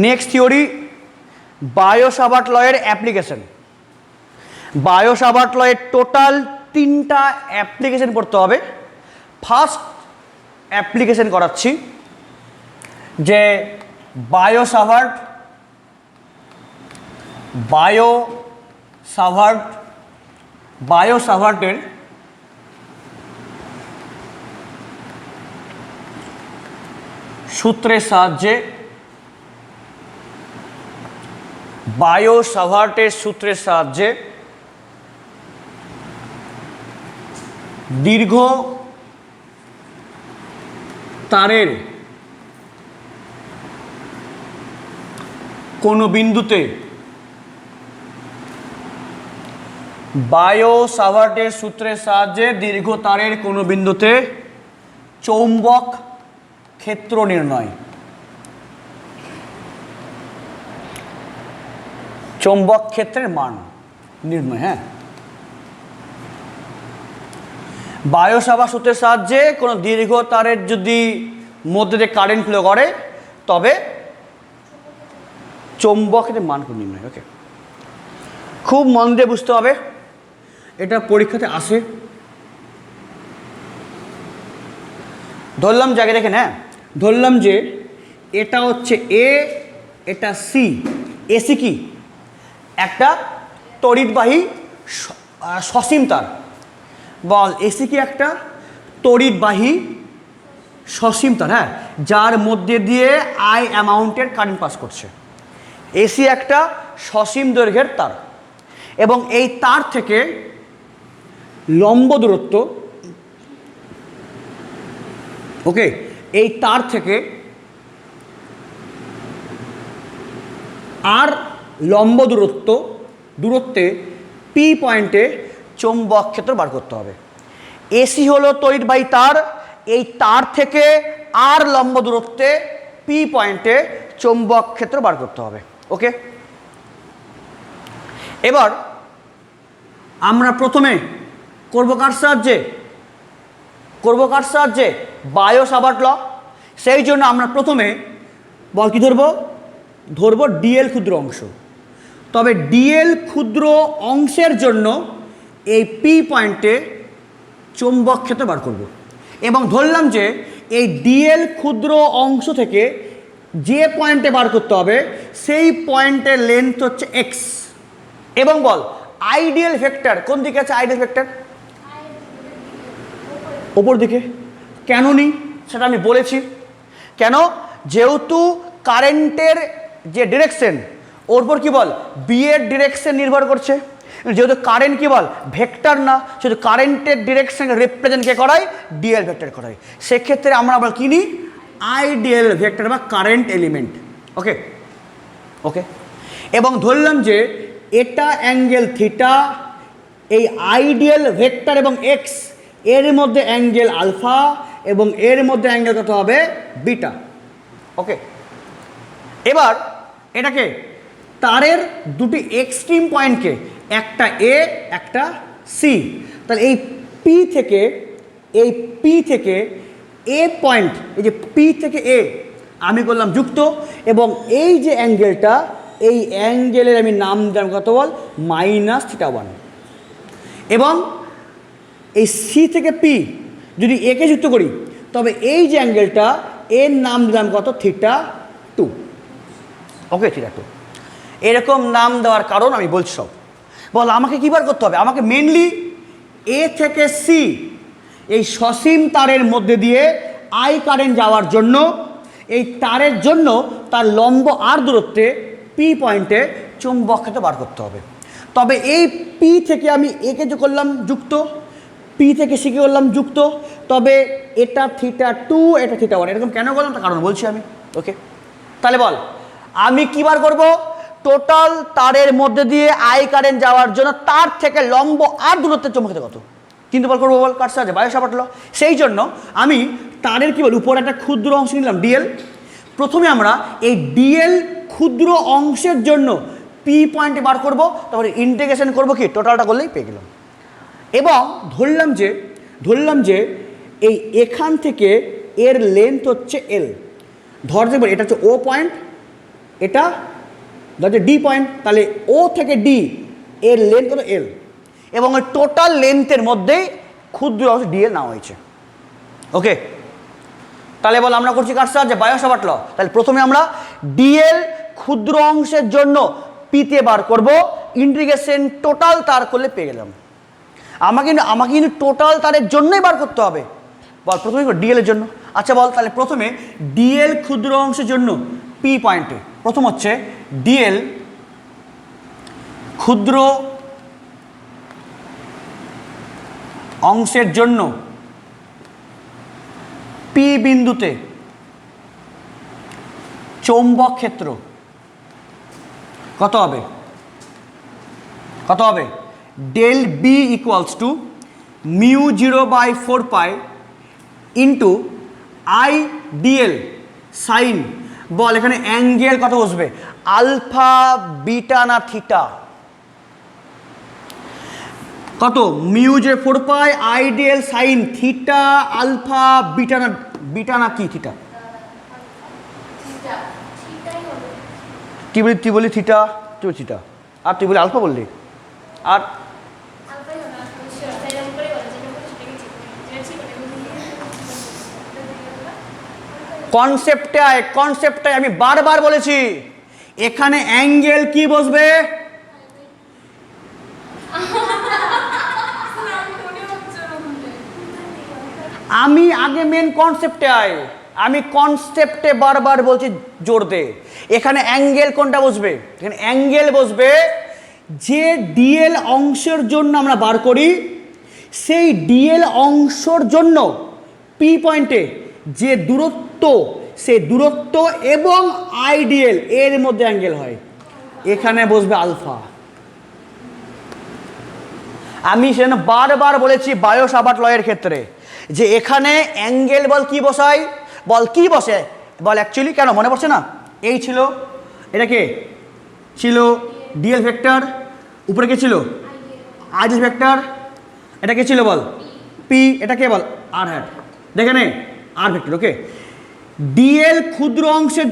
Next theory Biot Savart লয়ের application. Biot Savart লয়ের total 3টা অ্যাপ্লিকেশন পড়তে হবে। ফার্স্ট অ্যাপ্লিকেশন করাচ্ছি যে বায়ো-সাভার্টের সূত্রের সাহায্যে দীর্ঘ তারের কোনো বিন্দুতে বায়ো-সাভার্টের সূত্রের সাহায্যে দীর্ঘ তারের কোনো বিন্দুতে চৌম্বক ক্ষেত্র নির্ণয়। চৌম্বক ক্ষেত্রের মান নির্ণয়। হ্যাঁ, বায়ো-সাভার্ট সূত্রের সাহায্যে কোনো দীর্ঘ তারের যদি মধ্যে দিয়ে কারেন্ট ফ্লো করে তবে চৌম্বক ক্ষেত্রের মান নির্ণয়। ওকে, খুব মন দিয়ে বুঝতে হবে, এটা পরীক্ষাতে আসে। ধরলাম জায়গায় দেখেন, হ্যাঁ ধরলাম যে এটা হচ্ছে এ, এটা সি। এসি কি? একটা তড়িৎবাহী সসীম তার। বল এসি কি? একটা তড়িৎবাহী সসীম তার, হ্যাঁ, যার মধ্যে দিয়ে আই অ্যামাউন্টের কারেন্ট পাস করছে। এসি একটা সসীম দৈর্ঘ্যের তার এবং এই তার থেকে লম্ব দূরত্ব, ওকে, এই তার থেকে আর লম্ব দূরত্বে পি পয়েন্টে চৌম্বক ক্ষেত্র বার করতে হবে। এসি হলো তড়িৎবাহী তার, এই তার থেকে আর লম্ব দূরত্বে পি পয়েন্টে চৌম্বক ক্ষেত্র বার করতে হবে। ওকে, এবার আমরা প্রথমে করব কার সাহায্যে? বায়ো-সাভার্ট ল। সেই জন্য আমরা প্রথমে বল কি ধরবো ডিএল ক্ষুদ্র অংশ। তবে ডিএল ক্ষুদ্র অংশের জন্য এই পি পয়েন্টে চৌম্বক ক্ষেত্র বার করব এবং ধরলাম যে এই ডিএল ক্ষুদ্র অংশ থেকে যে পয়েন্টে বার করতে হবে সেই পয়েন্টের লেন্থ হচ্ছে এক্স। এবং বল আইডিয়াল ভেক্টর কোন দিকে আছে? আইডিয়াল ভেক্টর ওপর দিকে। কেন নিই সেটা আমি বলেছি। কেন? যেহেতু কারেন্টের যে ডিরেকশন ওর উপর কি বল বি এর ডিরেকশন নির্ভর করছে। যেহেতু কারেন্ট কি বল ভেক্টর না, সেহেতু কারেন্টের ডিরেকশন রিপ্রেজেন্ট কে করায়? ডিএল ভেক্টর করায়। সেক্ষেত্রে আমরা আবার কি নিই? আইডিয়াল ভেক্টর বা কারেন্ট এলিমেন্ট। ওকে ওকে, এবং ধরলাম যে এটা অ্যাঙ্গেল থিটা, এই আইডিয়াল ভেক্টর এবং এক্স এর মধ্যে অ্যাঙ্গেল আলফা এবং এর মধ্যে অ্যাঙ্গেল কত হবে? বিটা। ওকে, এবার এটাকে তারের দুটি এক্সট্রিম পয়েন্টকে, একটা এ একটা সি, তাহলে এই পি থেকে এ পয়েন্ট, এই যে পি থেকে এ আমি করলাম যুক্ত এবং এই যে অ্যাঙ্গেলটা, এই অ্যাঙ্গেলের আমি নাম দিলাম কত বল? -θ1। এবং এই সি থেকে পি যদি একে যুক্ত করি তবে এই যে অ্যাঙ্গেলটা এর নাম দিলাম কত? θ2। ওকে, θ2। এরকম নাম দেওয়ার কারণ আমি বলছি সব। বল আমাকে কী বার করতে হবে? আমাকে মেনলি এ থেকে সি এই সসীম তারের মধ্যে দিয়ে আই কারেন্ট যাওয়ার জন্য এই তারের জন্য তার লম্ব আর দূরত্বে পি পয়েন্টে চৌম্বক ক্ষেত্র বার করতে হবে। তবে এই পি থেকে আমি একে যে করলাম যুক্ত, পি থেকে সিকে করলাম যুক্ত, তবে এটা θ2 এটা θ1। এরকম কেন করলাম তার কারণ বলছি আমি। ওকে, তাহলে বল আমি কী বার করব? টোটাল তারের মধ্যে দিয়ে আই কারেন্ট যাওয়ার জন্য তার থেকে লম্ব আর দূরত্বের চৌম্বক ক্ষেত্র কত? কিন্তু বল করবো বল কার সাহায্যে? বায়ো-সাভার্ট ল। সেই জন্য আমি তারের কী বল উপরে একটা ক্ষুদ্র অংশ নিলাম ডিএল। প্রথমে আমরা এই ডিএল ক্ষুদ্র অংশের জন্য পি পয়েন্টে বার করব, তারপরে ইন্টিগ্রেশন করব কি টোটালটা করলেই পেয়ে গেলাম। এবং ধরলাম যে এই এখান থেকে এর লেন্থ হচ্ছে এল। ধর দেখব এটা হচ্ছে ও পয়েন্ট, এটা ধরছে ডি পয়েন্ট, তাহলে ও থেকে ডি এর লেন্থ কত এল, এবং ওই টোটাল লেন্থের মধ্যেই ক্ষুদ্র অংশ ডিএল নেওয়া হয়েছে। ওকে, তাহলে বল আমরা করছি কার সাহায্যে? বায়ো-সাভার্ট ল। তাহলে প্রথমে আমরা ডিএল ক্ষুদ্র অংশের জন্য পিতে বার করব, ইন্টিগ্রেশন টোটাল তার করলে পেয়ে গেলাম। আমাকে কিন্তু টোটাল তারের জন্যই বার করতে হবে। বল প্রথমে ডিএল এর জন্য। আচ্ছা বল তাহলে প্রথমে ডিএল ক্ষুদ্র অংশের জন্য পি পয়েন্টে প্রথম হচ্ছে ডিএল ক্ষুদ্র অংশের জন্য পি বিন্দুতে চৌম্বক ক্ষেত্র কত হবে? কত হবে? Del B equals to mu 0/4 into I d l sine. বল এখানে অ্যাঙ্গেল কত বসবে? আলফা, বিটা না থিটা? কত? Mu 0/4 I d l sine theta, alpha, beta না কি থিটা? তুই বলি থিটা, তুই থিটা, আর তুই বলি আলফা বললি, আর কনসেপ্টটাই আমি বারবার বলেছি, এখানে অ্যাঙ্গেল কি বসবে? আমি আগে মেন কনসেপ্টে বারবার বলছি জোর দে। এখানে অ্যাঙ্গেল কোনটা বসবে? এখানে অ্যাঙ্গেল বসবে যে ডিএল অংশের জন্য আমরা বার করি, সেই ডিএল অংশের জন্য পি পয়েন্টে যে দূরত্ব, সেই দূরত্ব এবং আইডিএল এর মধ্যে অ্যাঙ্গেল হয়, এখানে বসবে আলফা। আমি সেজন্য বারবার বলেছি বায়ো-সাভার্ট লয়ের ক্ষেত্রে যে এখানে অ্যাঙ্গেল বল কি বসাই? বল কি বসে? বল অ্যাকচুয়ালি কেন মনে পড়ছে না? এই ছিল, এটা কে ছিল? DL vector. উপরে কে ছিল? IDL vector. এটা কে ছিল বল? পি। এটা কে বল? আর হ্যাট। দেখে নে আর ভেক্টর। ওকে, ডিএল ক্ষুদ্র অংশের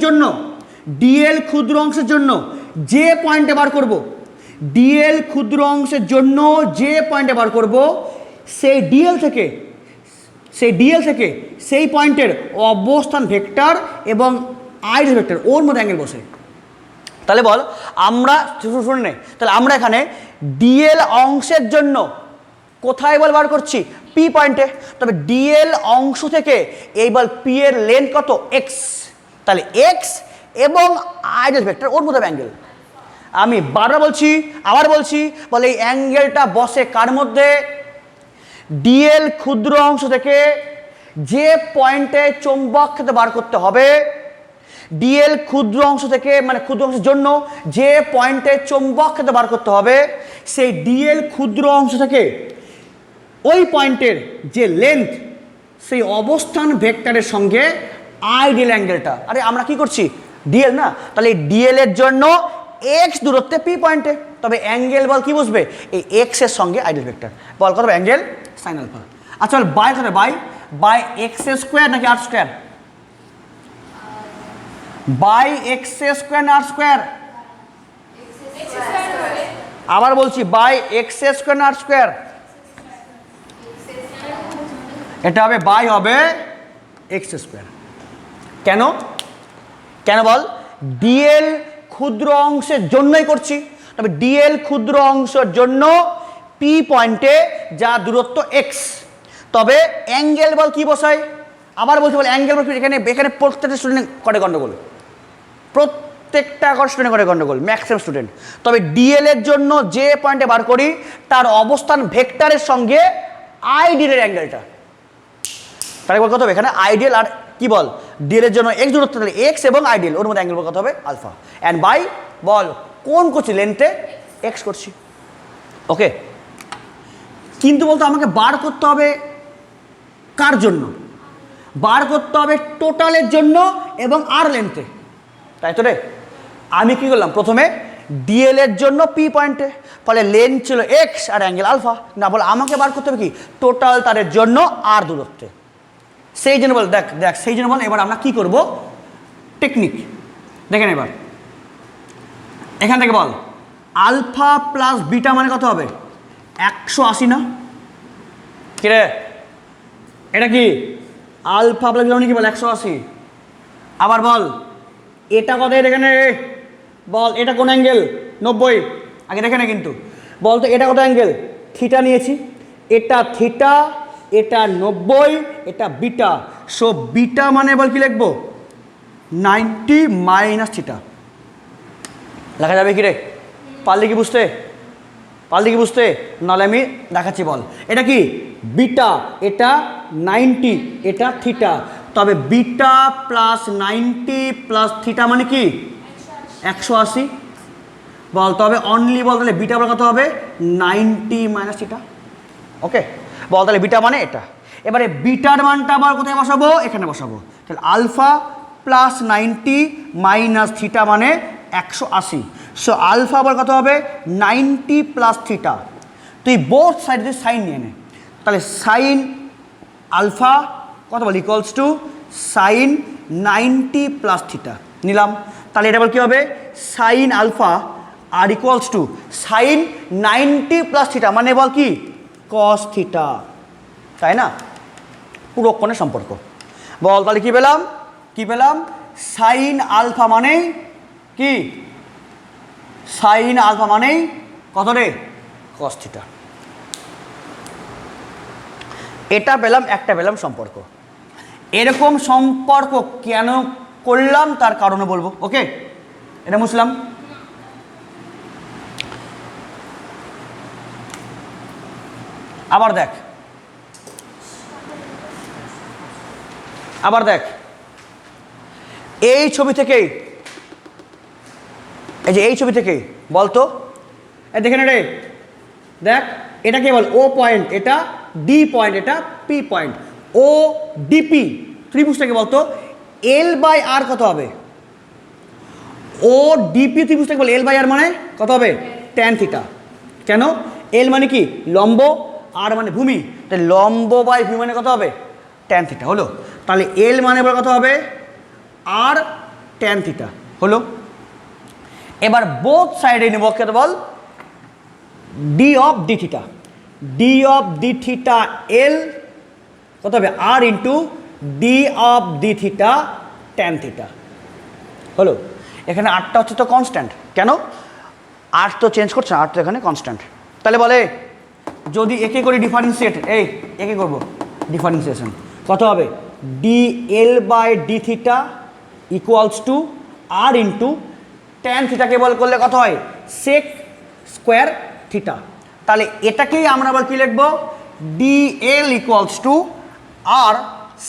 জন্য যে পয়েন্টে বার করব, ডিএল ক্ষুদ্র অংশের জন্য যে পয়েন্টে বার করব, সেই ডিএল থেকে সেই পয়েন্টের অবস্থান ভেক্টর এবং আইডিয়াল ভেক্টর ওর মধ্যে অ্যাঙ্গেল বসে। তাহলে বল আমরা শুনে, তাহলে আমরা এখানে ডিএল অংশের জন্য কোথায় বল বার করছি? পি পয়েন্টে। তবে ডিএল অংশ থেকে এই বল পি এর লেন্থ কত? এক্স। তাহলে এক্স এবং আইডিয়াল ভেক্টর ওর মধ্যে অ্যাঙ্গেল। আমি বারবার বলছি, আবার বলছি, বলে এই অ্যাঙ্গেলটা বসে কার মধ্যে? ডিএল ক্ষুদ্র অংশ থেকে যে পয়েন্টে চৌম্বক ক্ষেত্র বার করতে হবে, ডিএল ক্ষুদ্র অংশ থেকে মানে ক্ষুদ্র অংশের জন্য যে পয়েন্টে চৌম্বক ক্ষেত্র বার করতে হবে, সেই ডিএল ক্ষুদ্র অংশ থেকে ওই পয়েন্টের যে লেন্থ, সেই অবস্থান ভেক্টরের সঙ্গে আইডিয়াল অ্যাঙ্গেলটা। আরে আমরা কি করছি? ডিএল না, তাহলে ডিএল এর জন্য এক্স দূরত্বে পি পয়েন্টে, তবে অ্যাঙ্গেল বল কি বসবে? এই এক্স এর সঙ্গে আইডিয়াল ভেক্টর। বল কত? Angle sine alpha. আচ্ছা বল বাই কত? বাই এক্স স্কোয়ার নাকি r square? By x square না আর স্কোয়ার? আবার বলছি বাই এক্স স্কোয়ার না আর স্কোয়ার? এটা হবে বাই হবে এক্স স্কোয়ার। কেন? কেন বল? ডিএল ক্ষুদ্র অংশের জন্যই করছি। তবে ডিএল ক্ষুদ্র অংশের জন্য পি পয়েন্টে যা দূরত্ব এক্স, তবে অ্যাঙ্গেল বল কি বসাই? আবার বলছি বল অ্যাঙ্গেল বল এখানে প্রত্যেকটা স্টুডেন্ট করে গন্ডগোল, প্রত্যেকটা স্টুডেন্ট করে গন্ডগোল, ম্যাক্সিমাম স্টুডেন্ট। তবে ডিএল এর জন্য যে পয়েন্টে বার করি, তার অবস্থান ভেক্টরের সঙ্গে আইডিয়াল এর অ্যাঙ্গেলটা, তাহলে বল কত হবে? এখানে আইডিয়াল আর কি বল ডিএল এর জন্য এক্স দূরত্ব, তাহলে এক্স এবং আইডিয়াল ওর মধ্যে অ্যাঙ্গেল কত হবে? আলফা। অ্যান্ড বাই বল কোন করছি? লেন্থে এক্স করছি। ওকে, কিন্তু বলতো আমাকে বার করতে হবে কার জন্য? বার করতে হবে টোটালের জন্য এবং আর লেন্থে, তাই তো রে? আমি কি করলাম? প্রথমে ডিএল এর জন্য পি পয়েন্টে, ফলে লেন্থ ছিল এক্স আর অ্যাঙ্গেল আলফা। না বলে আমাকে বার করতে হবে কি? টোটাল তারের জন্য আর দূরত্বে। সেই জন্য বল দেখ সেই জন্য বল এবার আমরা কি করব? টেকনিক দেখেন। এবার এখান থেকে বল আলফা প্লাস বিটা মানে কত হবে 180 না কিরে এটা কি আলফা প্লাস বিটা মানে কি বল 180 আবার বল এটা কত এখানে বল এটা কোন অ্যাঙ্গেল 90 আগে দেখে না কিন্তু বল তো এটা কত অ্যাঙ্গেল থিটা নিয়েছি এটা থিটা এটা 90 এটা বিটা সো বিটা মানে বল কি লিখবো 90 মাইনাস থিটা লেখা যাবে কি রে পারলে কি বুঝতে নাহলে আমি দেখাচ্ছি বল এটা কি বিটা এটা 90 এটা থিটা তবে বিটা প্লাস 90 প্লাস থিটা মানে কি 180 বল তবে অনলি বল তাহলে বিটা কত হবে 90 মাইনাস থিটা ওকে বল তাহলে বিটা মানে এটা এবারে বিটার মানটা আবার কোথায় বসাবো এখানে বসাবো তাহলে আলফা প্লাস 90 মাইনাস থিটা মানে 180 সো আলফা আবার কত হবে 90 প্লাস থিটা তুই বোথ সাইডে সাইন নিয়ে নে তাহলে সাইন আলফা কত বল equals to sine 90 plus theta নিলাম তাহলে এটা বল কী হবে সাইন আলফা আর equals to sine 90 plus theta মানে বল কি কস থিটা তাই না পুরো কোণের সম্পর্ক বল তাহলে কি পেলাম সাইন আলফা মানেই কি সাইন আলফা মানেই কত রে কস থিটা এটা পেলাম একটা পেলাম সম্পর্ক এরকম সম্পর্ক কেন করলাম তার কারণে বলবো ওকে এটা বুঝলাম আবার দেখ এই ছবি থেকেই এই ছবি থেকেই বলতো দেখে না রে দেখ এটা কে বল ও পয়েন্ট এটা ডি পয়েন্ট এটা পি পয়েন্ট ও ডিপি ত্রিভুজটাকে বলতো এল বাই আর কত হবে ও ডিপি ত্রিভুজটাকে বল এল বাই আর মানে কত হবে ট্যান থিটা কেন এল মানে কি লম্ব আর মানে ভূমি তাই লম্ব বাই ভূমি মানে কত হবে ট্যান থিটা হলো তাহলে এল মানে এবার কত হবে আর ট্যান থিটা হলো এবার বোথ সাইডে নেব কত বল d of d theta L কত হবে r into d of d theta tan theta হলো এখানে আরটা হচ্ছে তো কনস্ট্যান্ট কেন আর তো চেঞ্জ করছে না আর তো এখানে কনস্ট্যান্ট তাহলে বলে যদি একে করি ডিফারেন্সিয়েট একে করবো ডিফারেন্সিয়েশন কত হবে d L by d theta equals to r into tan থিটাকে বল করলে কত হয় সেক স্কোয়ার থিটা তাহলে এটাকেই আমরা আবার কী লিখবো d l equals to r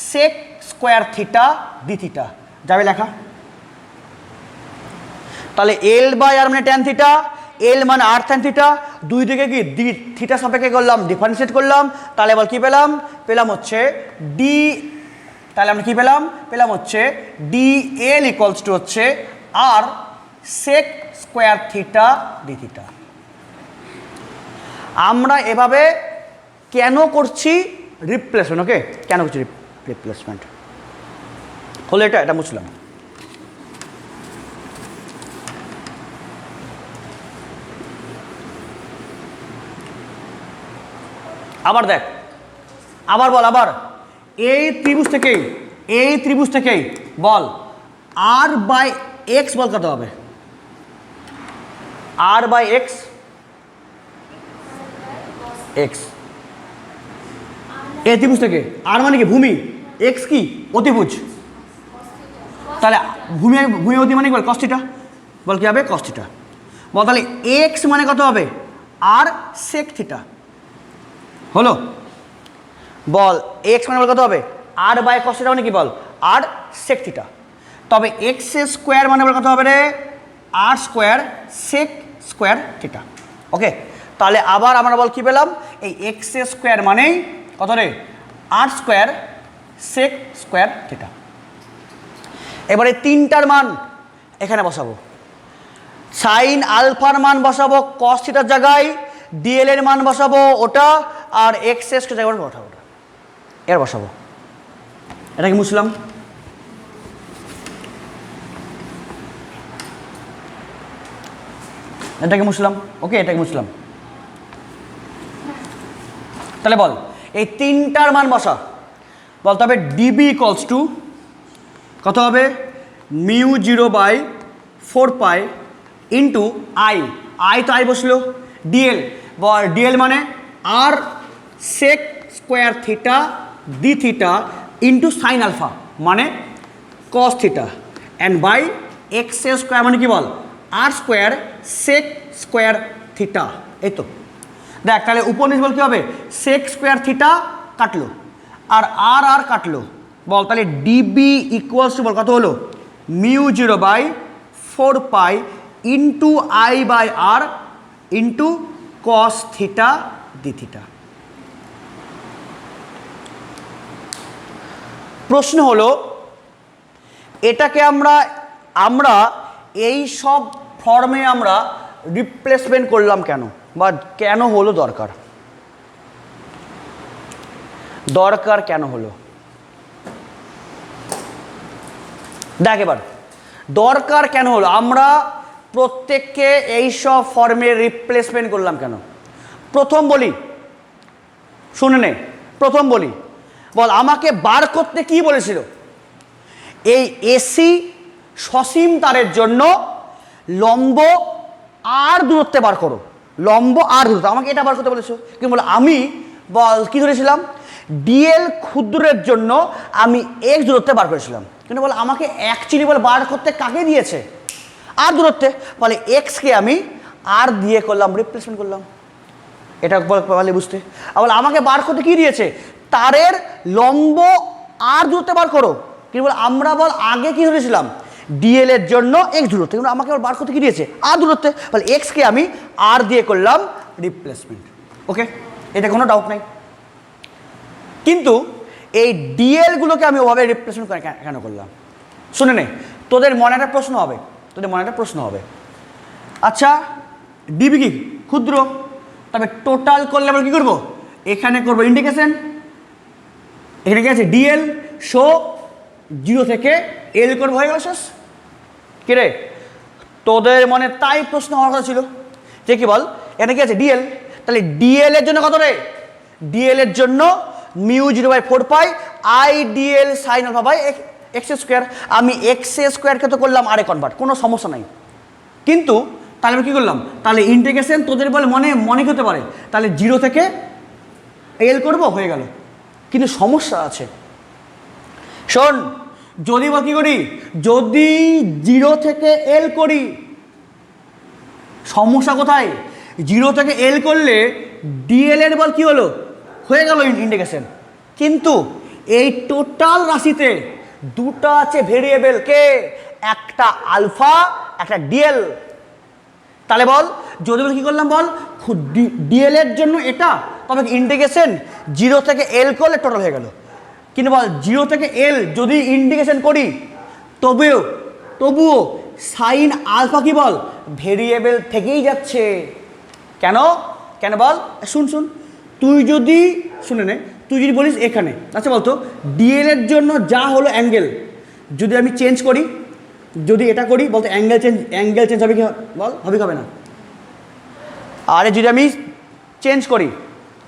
sec square theta d theta যাবে লেখা তাহলে এল বাই আর মানে ট্যান থিটা এল মানে আর ট্যান থিটা দুই দিকে কি ডি থিটা সাপেক্ষে করলাম ডিফারেন্সিয়েট করলাম তাহলে এবার কী পেলাম হচ্ছে ডি তাহলে আমরা কী পেলাম হচ্ছে ডি এল ইকুয়ালস টু হচ্ছে r sec square theta d theta আমরা এভাবে কেন করছি রিপ্লেসমেন্ট ওকে কেন করছি রিপ্লেসমেন্ট হলো এটা বুঝলাম আবার দেখ আবার এই ত্রিভুজ থেকেই বল আর বাই এক্স বল কত হবে আর বাই এক্স এই ত্রিভুজ থেকে আর মানে কি ভূমি এক্স কি অতিভুজ তাহলে ভূমি অতি মানে কি বল কস থিটা বল কি হবে কস থিটা বল তাহলে এক্স মানে কত হবে আর সেক থিটা হলো বল এক্স মানে বল কত হবে আর বাই কস থিটা মানে কি বল আর সেক থিটা তবে এক্স স্কোয়ার মানে বল কত হবে রে r square sec square theta okay তাহলে আবার আমরা বল কি পেলাম এই এক্স স্কোয়ার মানেই কত রে r square sec square theta এবারে তিনটার মান এখানে বসাবো সাইন আলফার মান বসাবো কস থিটার জায়গায় ডিএল এর মান বসাবো ওটা আর এক্স এর জায়গায় ওটা এর বসাবো এটা কি মুছলাম এটাকে মুছলাম, ওকে, এটাকে মুছলাম। তাহলে বল এই তিনটার মান বসা, বলতে হবে ডিবি ইকুয়ালস টু কত হবে, μ0/4π ইন্টু আই, আই তো আই বসলো, ডিএল, ডিএল মানে r sec square theta d theta into sine alpha মানে cos theta, and by x square মানে কি বল, r square sec square theta. এই তো দেখ, তাহলে উপনিষ বল কী হবে, সেক স্কোয়ার থিটা কাটলো আর আর কাটলো, বল তাহলে ডিবি ইকুয়ালস টু বল কত হলো, μ0/4π into I/r into cos theta d theta. প্রশ্ন হলো এটাকে আমরা এই সব ফর্মে আমরা রিপ্লেসমেন্ট করলাম কেন, বা কেন হলো, দরকার কেন হলো, দেখ এবার দরকার কেন হলো, আমরা প্রত্যেককে এই সব ফর্মে রিপ্লেসমেন্ট করলাম কেন। প্রথম বলি, শুনে নে, প্রথম বলি, বল আমাকে বার করতে কি বলেছিল, এই এসি সসীম তারের জন্য লম্ব আর দূরত্বে বার করো, লম্ব আর দূরত্ব, আমাকে এটা বার করতে বলেছো। কিন্তু বল আমি বল কী ধরেছিলাম, ডিএল ক্ষুদ্রের জন্য আমি এক্স দূরত্বে বার করেছিলাম, কিন্তু বল আমাকে অ্যাকচুয়ালি বল বার করতে কাকে দিয়েছে, আর দূরত্বে, বলে এক্সকে আমি আর দিয়ে করলাম, রিপ্লেসমেন্ট করলাম, এটা বলে বুঝতে। বল আমাকে বার করতে কী দিয়েছে, তারের লম্ব আর দূরত্বে বার করো, কিন্তু বল আমরা বল আগে কী ধরেছিলাম, ডিএল এর জন্য এক্স দূরত্বে, কিন্তু আমাকে বার করতে কী দিয়েছে, আর দূরত্বে, বলে এক্সকে আমি আর দিয়ে করলাম রিপ্লেসমেন্ট। ওকে, এটা কোনো ডাউট নাই। কিন্তু এই ডিএলগুলোকে আমি ওভাবে রিপ্লেসমেন্ট কেন করলাম, শুনে নে, তোদের মনে একটা প্রশ্ন হবে, আচ্ছা ডিবি কি ক্ষুদ্র, তবে টোটাল করলে আমরা কী করবো, এখানে করবো ইন্ডিকেশন, এখানে কি আছে ডিএল, শো 0 থেকে এল করবো, হয়ে গেল শেষ। কি রে, তোদের মনে তাই প্রশ্ন হওয়ার কথা ছিল যে কি বল এখানে কি আছে ডিএল, তাহলে ডিএল এর জন্য কত রে, ডিএল এর জন্য μ0/4π I d l sine alpha by x square, আমি এক্স স্কোয়ারকে তো করলাম আরে কনভার্ট, কোনো সমস্যা নাই। কিন্তু তাহলে আমি কী করলাম, তাহলে ইন্টিগ্রেশন তোদের বলে মনে হতে পারে, তাহলে 0 থেকে এল করব, হয়ে গেল। কিন্তু সমস্যা আছে, শোন, যদি বা কী করি, যদি 0 থেকে এল করি, সমস্যা কোথায়, 0 থেকে এল করলে ডিএল এর বল কী হলো, হয়ে গেল ইন্টিগ্রেশন। কিন্তু এই টোটাল রাশিতে দুটো আছে ভেরিয়েবল, কে, একটা আলফা একটা ডিএল। তাহলে বল যদি বল কী করলাম, বল ডিএল এর জন্য এটা, তবে ইন্টিগ্রেশন 0 থেকে এল করলে টোটাল হয়ে গেল। কিন্তু বল 0 থেকে এল যদি ইন্টিগ্রেশন করি তবুও সাইন আলফা কি বল ভেরিয়েবল থেকেই যাচ্ছে। কেন বল, শুন, তুই যদি শুনে নে, তুই যদি বলিস এখানে, আচ্ছা বলতো ডিএল এর জন্য যা হলো অ্যাঙ্গেল, যদি আমি চেঞ্জ করি, যদি এটা করি, বলতো অ্যাঙ্গেল চেঞ্জ হবে কি, বল হবে, হবে না। আরে যদি আমি চেঞ্জ করি,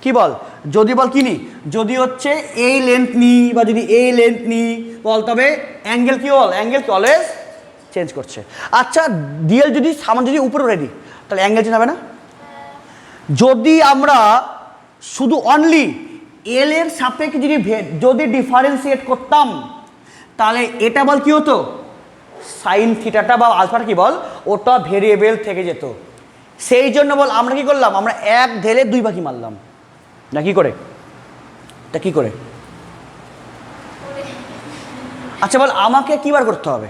কি বল, যদি বল কিনি, যদি হচ্ছে এই লেন্থ নিই বা যদি এই লেন্থ নিই, বল তবে অ্যাঙ্গেল কি অলওয়েজ চেঞ্জ করছে। আচ্ছা ডিএল যদি সামান যদি উপরে উঠে দিই, তাহলে অ্যাঙ্গেল চেঞ্জ হবে না। যদি আমরা শুধু অনলি এল এর সাপেক্ষে যদি ডিফারেন্সিয়েট করতাম, তাহলে এটা বল কি হতো, সাইন থিটাটা বা আলফাটা কি বল, ওটা ভেরিয়েবল থেকে যেত। সেই জন্য বল আমরা কি করলাম, আমরা এক ঢেলে দুই বাকি মারলাম, না কি করে, তা কি করে। আচ্ছা বল আমাকে কি বার করতে হবে,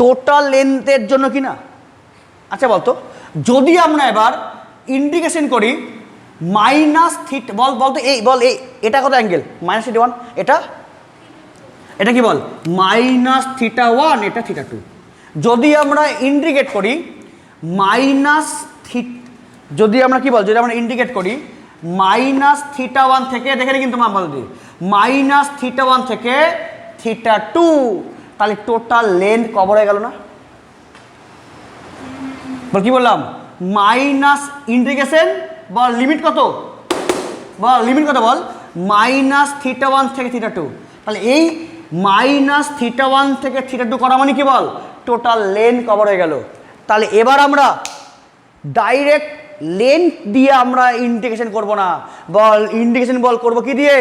টোটাল লেন্থের জন্য কি না। আচ্ছা বলতো যদি আমরা এবার ইন্টিগ্রেশন করি মাইনাস থিটা, বলতো এই এটা কত অ্যাঙ্গেল, -θ1, এটা কি বল -θ1, এটা θ2। যদি আমরা ইন্টিগ্রেট করি যদি আমরা কি বল, যদি আমরা ইন্টিগ্রেট করি -θ1 থেকে, দেখে কিন্তু মা বল দিই -θ1 থেকে θ2, তাহলে টোটাল লেন্থ কভার হয়ে গেল না। বল কি বললাম মাইনাস ইন্টিগ্রেশন বল লিমিট কত বল লিমিট কত বল মাইনাস থিটা 1 থেকে থিটা 2 তাহলে এই মাইনাস থিটা 1 থেকে থিটা 2 করা মানে কি বল টোটাল লেন্থ কভার হয়ে গেল। তাহলে এবার আমরা ডাইরেক্ট লেন্থ দিয়ে আমরা ইন্টিগ্রেশন করব না বল ইন্টিগ্রেশন বল করব কি দিয়ে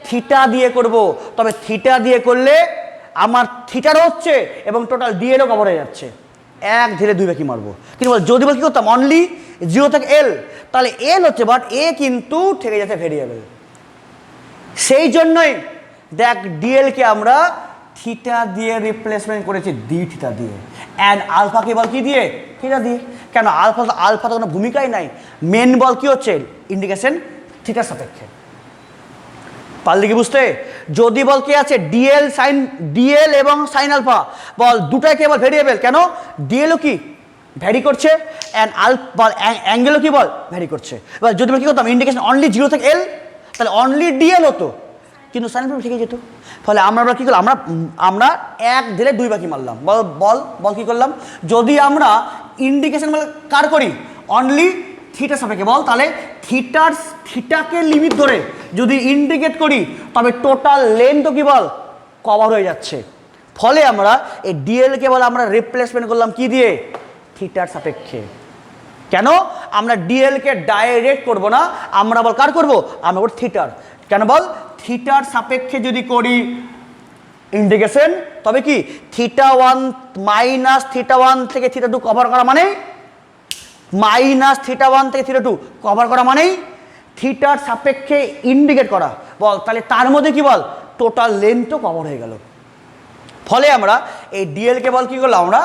থিটা দিয়ে করব। তবে থিটা দিয়ে করলে আমার থিটারও হচ্ছে এবং টোটাল ডিএলও কভার হয়ে যাচ্ছে, এক ধীরে দুই বাকি মারবো। কিন্তু বল যদি বল কি করতাম অনলি 0 থেকে এল, তাহলে এল হচ্ছে বাট এ কিন্তু থেকে যাচ্ছে ভেরিয়েবল। সেই জন্যই দেখ ডিএলকে আমরা থিটা দিয়ে রিপ্লেসমেন্ট করেছি ডি থিটা দিয়ে, অ্যান্ড আলফাকে বল কি দিয়ে থিটা দিয়ে। কেন আলফা তো কোনো ভূমিকাই নাই, মেন বল কি হচ্ছে ইন্টিগ্রেশন থিটার সাপেক্ষে। পারলে কি বুঝতে? যদি বল কি আছে ডিএল এবং সাইন আলফা বল দুটাই কেবল ভেরিয়েবল, কেন ডিএলও কি ভ্যারি করছে অ্যান্ড বল অ্যাঙ্গেলও কি বল ভ্যারি করছে। এবার যদি বল কি করতাম ইন্টিগ্রেশন অনলি 0 থেকে এল, তাহলে অনলি ডিএল হতো কিন্তু সাইন আলফা ঠিকই যেত। ফলে আমরা কি করলাম আমরা এক ধীরে দুই বাকি মারলাম। বল বল বল কি করলাম যদি আমরা ইন্টিগ্রেশন বল কার করি অনলি থিটা সাপেক্ষে বল, তাহলে থিটাকে লিমিট ধরে যদি ইন্টিগ্রেট করি তবে টোটাল লেন্থও কি বল কভার হয়ে যাচ্ছে। ফলে আমরা এই ডিএলকে বল আমরা রিপ্লেসমেন্ট করলাম কি দিয়ে থিটার সাপেক্ষে। কেন আমরা ডিএলকে ডাইরেক্ট করব না, আমরা বল কার করব আমরা বল থিটার। কেন বল থিটার সাপেক্ষে যদি করি ইন্টিগ্রেশন তবে কি থিটা 1 মাইনাস থিটা 1 থেকে থিটা 2 কভার করা মানে মাইনাস থিটা 1 থেকে থিটা 2 কভার করা মানেই থিটার সাপেক্ষে ইন্ডিকেট করা বল, তাহলে তার মধ্যে কি বল টোটাল লেন্থও কভার হয়ে গেল। ফলে আমরা এই ডিএলকে বল কি করলাম আমরা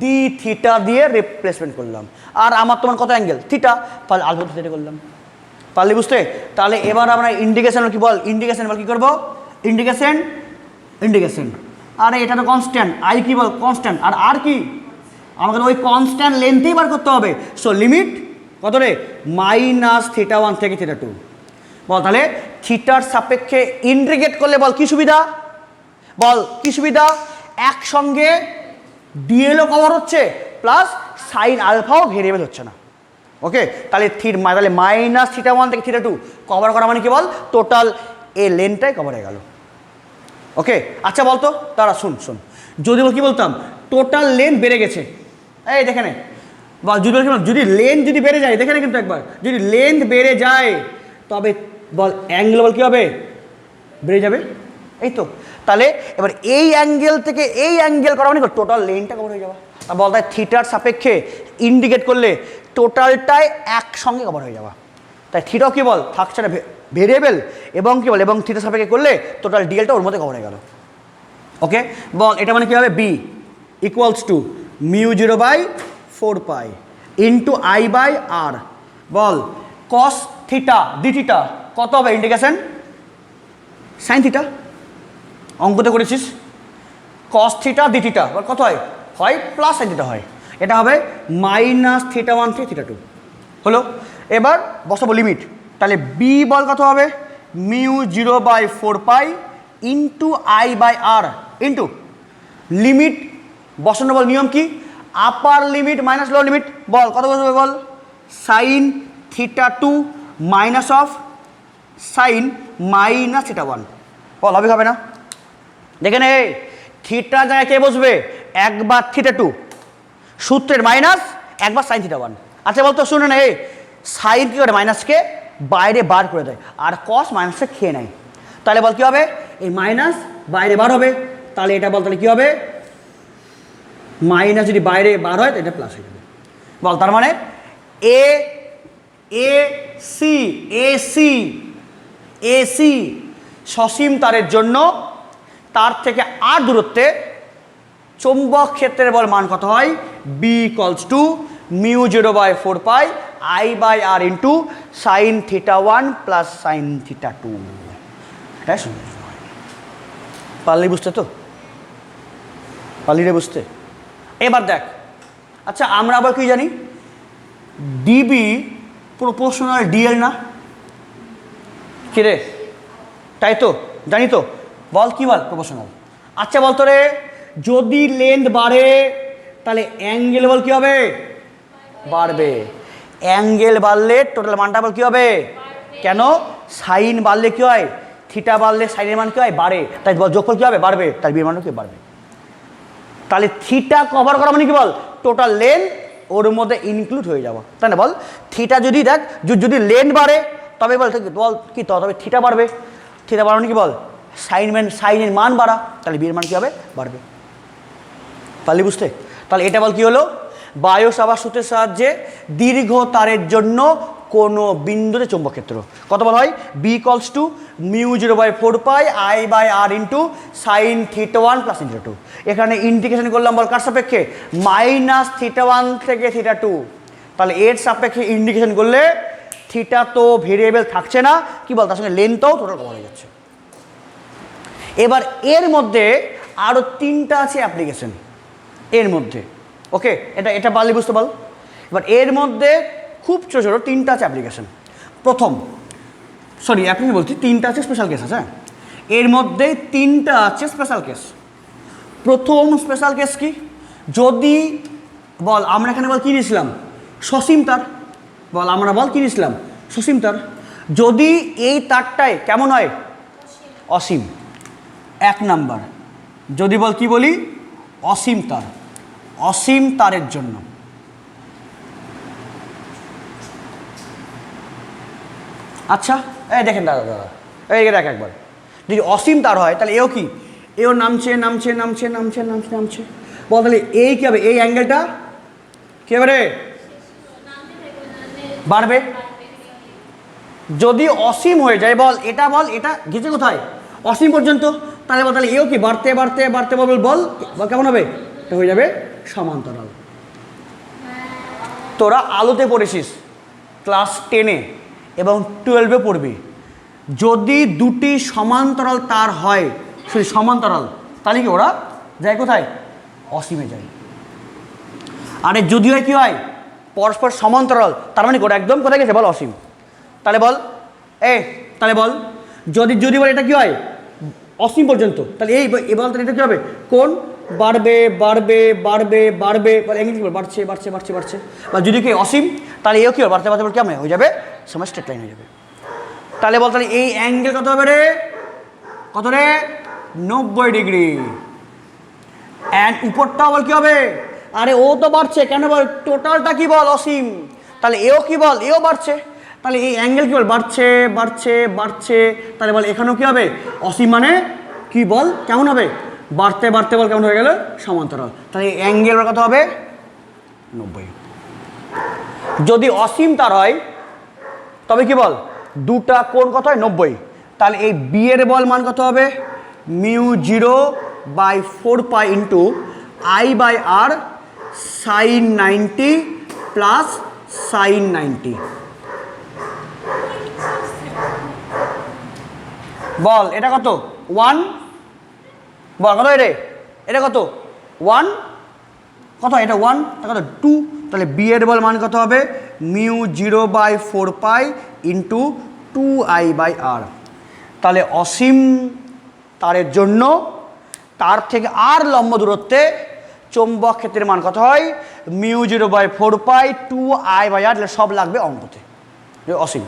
ডি থিটা দিয়ে রিপ্লেসমেন্ট করলাম, আর আমার তোমার কত অ্যাঙ্গেল থিটা, ফলে আলফা থিটা করলাম। পারলি বুঝতে? তাহলে এবার আমরা ইন্টিগ্রেশন কি বল ইন্টিগ্রেশন বল কি করবো ইন্টিগ্রেশন আর এটা তো কনস্ট্যান্ট আই কি বল কনস্ট্যান্ট আর কি আমাকে ওই কনস্ট্যান্ট লেন্থেই বার করতে হবে। সো লিমিট কত রে মাইনাস থিটা 1 থেকে থিটা 2 বল, তাহলে থিটার সাপেক্ষে ইন্টিগ্রেট করলে বল কি সুবিধা বল কি সুবিধা একসঙ্গে ডিএলও কভার হচ্ছে প্লাস সাইন আলফাও ভেরিয়েবল হচ্ছে না। ওকে তাহলে মাইনাস থিটা 1 থেকে থিটা 2 কভার করা মানে কি বল টোটাল এ লেন্থটাই কভার হয়ে গেল। ওকে আচ্ছা বলতো তারা শুন যদি বল কি বলতাম টোটাল লেন্থ বেড়ে গেছে, এই দেখে নে বল যদি লেন্থ যদি বেড়ে যায় দেখে নে কিন্তু একবার যদি লেন্থ বেড়ে যায় তবে বল অ্যাঙ্গেল বল কী হবে বেড়ে যাবে, এই তো। তাহলে এবার এই অ্যাঙ্গেল থেকে এই অ্যাঙ্গেল করা মানে টোটাল লেন্থটা কভার হয়ে যাবে। আর বল তাই থিটার সাপেক্ষে ইন্ডিকেট করলে টোটালটাই একসঙ্গে কভার হয়ে যাবে। তাই থিটাও কি বল থাকছে না ভেরিয়েবল এবং কি বল এবং থিটার সাপেক্ষে করলে টোটাল ডিএলটা ওর মধ্যে কভার হয়ে গেল। ওকে বল এটা মানে কী হবে B equals to μ0/4 pi into I/r বল কস থিটা ডি থিটা কত হবে ইন্টিগ্রেশন সাইন থিটা অঙ্কতে করেছিস কস থিটা ডি থিটা বল কত হয় প্লাস সাইন থিটা হয়, এটা হবে মাইনাস থিটা 1 থেকে থিটা 2 হলো। এবার বসাবো লিমিট, তাহলে বি বল কত হবে μ0/4 pi into I/r into limit বসানো বল নিয়ম কি upper limit minus lower limit বল কত বসবে বল sine theta 2 minus of sine minus theta 1 বল হবে না দেখে নে থিটা জায়গায় কে বসবে একবার থিটা 2 সূত্রের মাইনাস একবার সাইন থিটা 1। আচ্ছা বলতো শুনে না সাইন কী করে মাইনাসকে বাইরে বার করে দেয় আর কস মাইনাসকে খেয়ে নেয়, তাহলে বল কী হবে এই মাইনাস বাইরে বার হবে, তাহলে এটা বল তাহলে কী হবে মাইনাস যদি বাইরে বার হয় তো এটা প্লাস হয়ে যাবে বল। তার মানে এসি সসীম তারের জন্য তার থেকে আর দূরত্বে চৌম্বক ক্ষেত্রের বল মান কত হয় B equals to μ0/4 pi I/r into sine theta 1 plus sine theta 2। হ্যাঁ শুনুন পারলি বুঝতে তো পারলি রে বুঝতে। এবার দেখ আচ্ছা আমরা আবার কি জানি ডিবি প্রপোর্শনাল ডিএল না কি রে তাই তো জানি তো বল কি বল প্রপোর্শনাল। আচ্ছা বলতো রে যদি লেন্থ বাড়ে তাহলে অ্যাঙ্গেল বল কী হবে বাড়বে। অ্যাঙ্গেল বাড়লে টোটাল মানটা আবার কী হবে? কেন? সাইন বাড়লে কী হয়? থিটা বাড়লে সাইনের মান কী হয়? বাড়ে। তাই যোগফল কী হবে? বাড়বে। তাই বিয়ের মানও কী বাড়বে। তাহলে থিটা কভার করা মানে কি বল? টোটাল লেন ওর মধ্যে ইনক্লুড হয়ে যাওয়া, তাই না? বল থিটা যদি দেখ যদি লেন বাড়ে তবে বল কি তবে থিটা বাড়বে। থিটা বাড়ানো কি বল? সাইনের মান বাড়া, তাহলে বিয়ের মান কী হবে? বাড়বে। তাহলে বুঝতে? তাহলে এটা বল কি হলো? বায়ো সাভার সূত্রের সাহায্যে দীর্ঘ তারের জন্য কোনো বিন্দুতে চৌম্বক ক্ষেত্র কত বলা হয়? B equals to mu 0/4 pi I by r into sine θ1 plus θ2। এখানে ইন্টিগ্রেশন করলাম বল কার সাপেক্ষে? মাইনাস θ1 থেকে θ2। তাহলে এর সাপেক্ষে ইন্টিগ্রেশন করলে থিটা তো ভেরিয়েবল থাকছে না, কি বল তার সঙ্গে লেন্থটাও টোটাল কভার হয়ে যাচ্ছে। এবার এর মধ্যে আরও 3টা আছে অ্যাপ্লিকেশন এর মধ্যে। ওকে, এটা পারলে বুঝতে পারো। এবার এর মধ্যে খুব ছোটো ছোটো 3টা আছে অ্যাপ্লিকেশন। প্রথম অ্যাপ্লিকেশন বলছি 3টা আছে স্পেশাল কেস আছে। এর মধ্যে 3টা আছে স্পেশাল কেস। প্রথম স্পেশাল কেস কি? যদি বল আমরা এখানে বল কী নিয়েছিলাম? সসীম তার। বল আমরা বল কী নিয়েছিলাম? সসীম তার। যদি এই তারটায় কেমন হয়? অসীম। 1 নাম্বার। যদি বল কি বলি? অসীম তার। অসীম তারের জন্য আচ্ছা দেখেন দাদা এই দেখ একবার, যদি অসীম তার হয় তাহলে এও কি? এও নামছে নামছে নামছে নামছে নামছে নামছে। বল তাহলে এই কী হবে? এই অ্যাঙ্গেলটা কী হবে রে? বাড়বে। যদি অসীম হয়ে যায় বল এটা গেছে কোথায়? অসীম পর্যন্ত। তাহলে বল তাহলে এও কি বাড়তে বাড়তে বাড়তে বল কেমন হবে? এটা হয়ে যাবে সমান্তরাল। তোরা আলোতে পড়েছিস ক্লাস 10-এ এবং 12-এ পড়বি। যদি দুটি সমান্তরাল তার হয়, সমান্তরাল, তাহলে কি ওরা যায় কোথায়? অসীমে যায়। আরে যদি হয় কি হয়? পরস্পর সমান্তরাল, তার মানে ওরা একদম কোথায় গেছে বল? অসীম। তাহলে বল তাহলে বল যদি বল এটা কি হয়? অসীম পর্যন্ত। তাহলে বল তাহলে এটা কী হবে? কোণ বাড়বে বাড়বে বাড়বে বাড়বে, বলে অ্যাঙ্গেল কী বল? বাড়ছে বাড়ছে বাড়ছে বাড়ছে। বা যদি কি অসীম তাহলে এও কী হবে? বাড়তে বাড়তে কেমন হয়ে যাবে? সময় স্ট্রেট লাইন হয়ে যাবে। তাহলে বল তাহলে এই অ্যাঙ্গেল কত হবে রে? কত রে? 90 ডিগ্রি। অ্যান্ড উপরটাও বল কী হবে? আরে ও তো বাড়ছে কেন বল? টোটালটা কি বল? অসীম। তাহলে এও কি বল? এও বাড়ছে। তাহলে এই অ্যাঙ্গেল কী বল? বাড়ছে বাড়ছে বাড়ছে। তাহলে বল এখানেও কী হবে? অসীম মানে কি বল? কেমন হবে? বাড়তে বাড়তে বল কেমন হয়ে গেল? সমান্তরাল। তাহলে এই অ্যাঙ্গেল কত হবে? 90। যদি অসীম তার হয় তবে কি বল? দুটা কোণ কত হয়? 90। তাহলে এই বি এর বল মান কত হবে? Mu 0/4 pi into i by r sine 90 plus sine 90। বল এটা কত? 1। বল কত এটা কত? 1। কত এটা? 1। কত? 2। তাহলে বি এর বল মান কত হবে? Mu 0/4 pi into 2i by r. তাহলে অসীম তারের জন্য তার থেকে আর লম্ব দূরত্বে চৌম্বক ক্ষেত্রের মান কত হয়? মিউ 0/4 পাই 2i বাই আর। সব লাগবে অঙ্কতে। অসীম।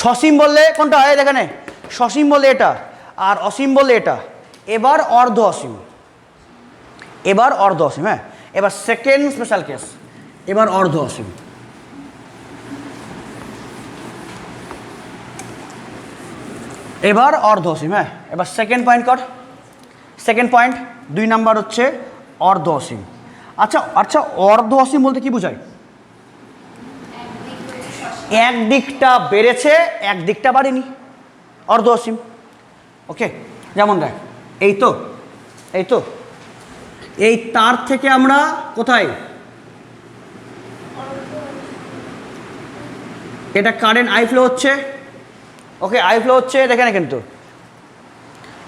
সসীম বললে কোনটা হয়? এখানে সসীম বললে এটা, আর অসীম বললে এটা। এবার অর্ধ অসীম। হ্যাঁ, এবার সেকেন্ড স্পেশাল কেস। এবার অর্ধ অসীম। হ্যাঁ, এবার সেকেন্ড পয়েন্ট কর। সেকেন্ড পয়েন্ট 2 নাম্বার হচ্ছে অর্ধ অসীম। আচ্ছা অর্ধ অসীম বলতে কি বোঝায়? এক দিকটা বেড়েছে এক দিকটা বাড়েনি, অর্ধ অসীম। ওকে, যেমন দেখ এই তো এই তার থেকে আমরা কোথায়? এটা কারেন্ট আই ফ্লো হচ্ছে। ওকে, আই ফ্লো হচ্ছে, দেখে না কিন্তু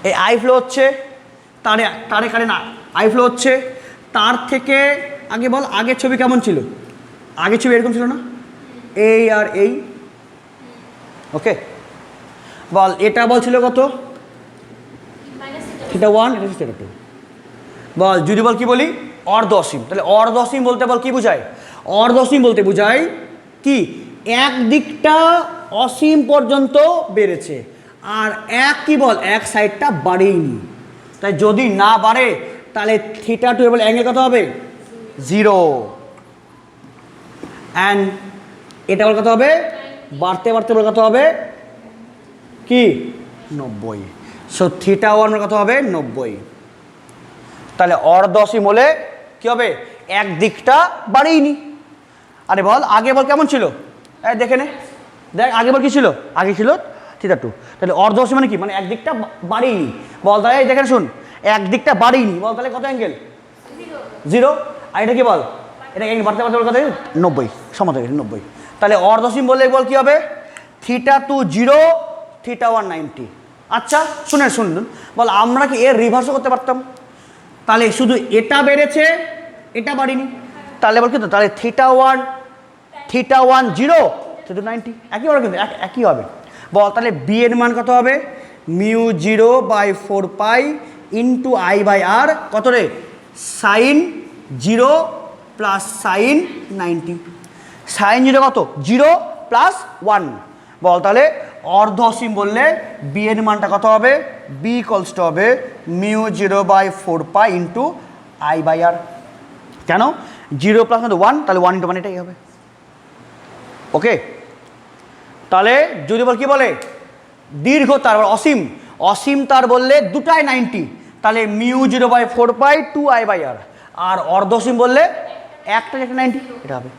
এই আই ফ্লো হচ্ছে, তারে কারেন্ট আই ফ্লো হচ্ছে। তার থেকে আগে বল আগের ছবি কেমন ছিল? আগের ছবি এরকম ছিল না? এই আর এই। ওকে, বল এটা বল ছিল কত? θ1, এটা θ2। বল যদি বল কি বলি অর্ধ অসীম, তাহলে অর্ধ অসীম বলতে বল কি বোঝায়? অর্ধ অসীম বলতে বোঝায় কি এক দিকটা অসীম পর্যন্ত বেড়েছে আর এক কি বল এক সাইডটা বাড়েইনি। তাই যদি না বাড়ে তাহলে থিটা টু এবার অ্যাঙ্গেল কত হবে? 0। অ্যান্ড এটা বল কত হবে? বাড়তে বাড়তে বল কত হবে? কি 90। সো থিটা ওয়ান কত হবে? 90। তাহলে অর্ধ অসীম হলে কি হবে? এক দিকটা বাড়েইনি। আরে বল আগে বল কেমন ছিল? দেখে নে, দেখ আগে বল কি ছিল? আগে ছিল থিটা টু। তাহলে অর্ধ অসীম মানে কি? মানে এক দিকটা বাড়েইনি। বল তাহলে দেখে শুন, এক দিকটা বাড়েইনি বল তাহলে কত অ্যাঙ্গেল? 0। আর এটা কি বল? এটা অ্যাঙ্গেল বাড়তে বাড়তে বল কত? 90 সমান থাকে 90। তাহলে অর্ধ অসীম বললে বল কি হবে? Theta two 0, theta one 90। আচ্ছা শুনুন বল আমরা কি এর রিভার্সও করতে পারতাম? তাহলে শুধু এটা বেড়েছে এটা বাড়িনি, তাহলে বল কিন্তু তাহলে থিটা ওয়ান 0, থিটা 90 একই হবে, কিন্তু একই হবে। বল তাহলে বি এর মান কত হবে? মিউ 0/4 ইন্টু আই বাই আর কত রে? Sign 0 plus sine 90। সাইন 0 কত? 0 প্লাস 1। বল তাহলে অর্ধ অসীম বললে বি এর মানটা কত হবে? বি ইকুয়ালস টু হবে মিউ 0/4 ইন্টু আই বাই আর। কেন? 0 প্লাস 1, তাহলে 1 ইন্টু 1 এটাই হবে। ওকে, তাহলে যদি বল কি বলে দীর্ঘ তার অসীম, অসীম তার বললে দুটাই 90, তাহলে মিউ 0/4 2 আই বাই আর। আর অর্ধ অসীম বললে একটা 90 এটা হবে।